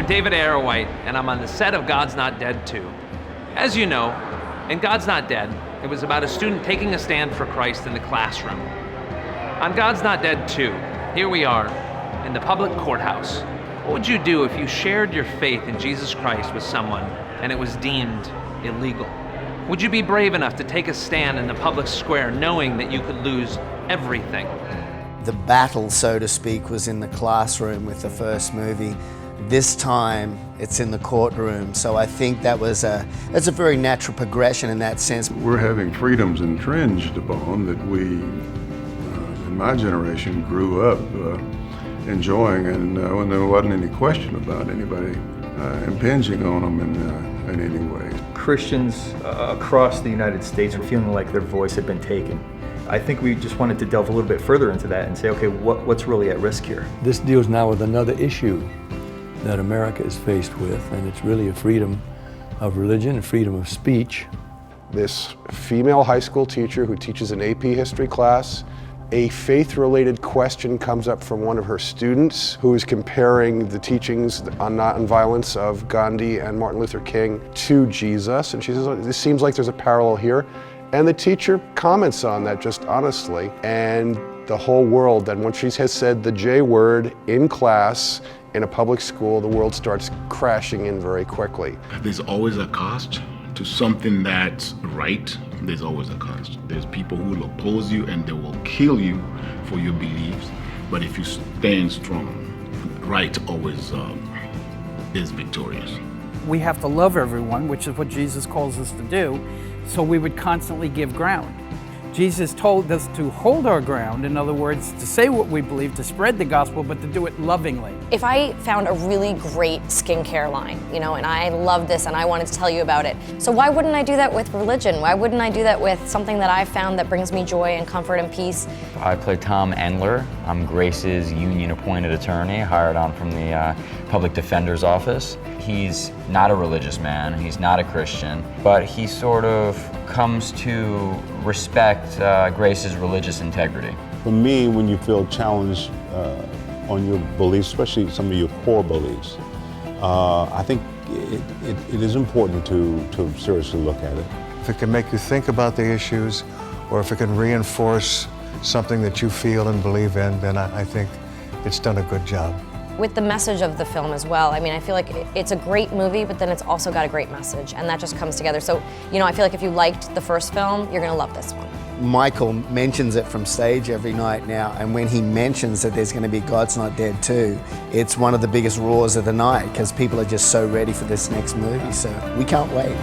David Arrowhite, and I'm on the set of God's Not Dead 2. As you know, in God's Not Dead, it was about a student taking a stand for Christ in the classroom. On God's Not Dead 2, here we are in the public courthouse. What would you do if you shared your faith in Jesus Christ with someone and it was deemed illegal? Would you be brave enough to take a stand in the public square knowing that you could lose everything? The battle, so to speak, was in the classroom with the first movie. This time, it's in the courtroom. So I think that's a very natural progression in that sense. We're having freedoms infringed upon that we, in my generation, grew up enjoying, and when there wasn't any question about anybody impinging on them in any way. Christians across the United States were feeling like their voice had been taken. I think we just wanted to delve a little bit further into that and say, okay, what's really at risk here? This deals now with another issue that America is faced with, and it's really a freedom of religion and freedom of speech. This female high school teacher who teaches an AP history class, a faith-related question comes up from one of her students who is comparing the teachings on nonviolence of Gandhi and Martin Luther King to Jesus, and she says, this seems like there's a parallel here. And the teacher comments on that just honestly, and the whole world, then when she has said the J word in class, in a public school, the world starts crashing in very quickly. There's always a cost to something that's right. There's always a cost. There's people who will oppose you and they will kill you for your beliefs. But if you stand strong, right always is victorious. We have to love everyone, which is what Jesus calls us to do, so we would constantly give ground. Jesus told us to hold our ground, in other words, to say what we believe, to spread the gospel, but to do it lovingly. If I found a really great skincare line, and I love this and I wanted to tell you about it, so why wouldn't I do that with religion? Why wouldn't I do that with something that I found that brings me joy and comfort and peace? I play Tom Endler. I'm Grace's union-appointed attorney, hired on from the public defender's office. He's not a religious man, he's not a Christian, but he sort of comes to respect Grace's religious integrity. For me, when you feel challenged on your beliefs, especially some of your core beliefs, I think it is important to seriously look at it. If it can make you think about the issues, or if it can reinforce something that you feel and believe in, then I think it's done a good job. With the message of the film as well, I feel like it's a great movie, but then it's also got a great message, and that just comes together. So, I feel like if you liked the first film, you're gonna love this one. Michael mentions it from stage every night now, and when he mentions that there's going to be God's Not Dead 2, it's one of the biggest roars of the night because people are just so ready for this next movie, so we can't wait.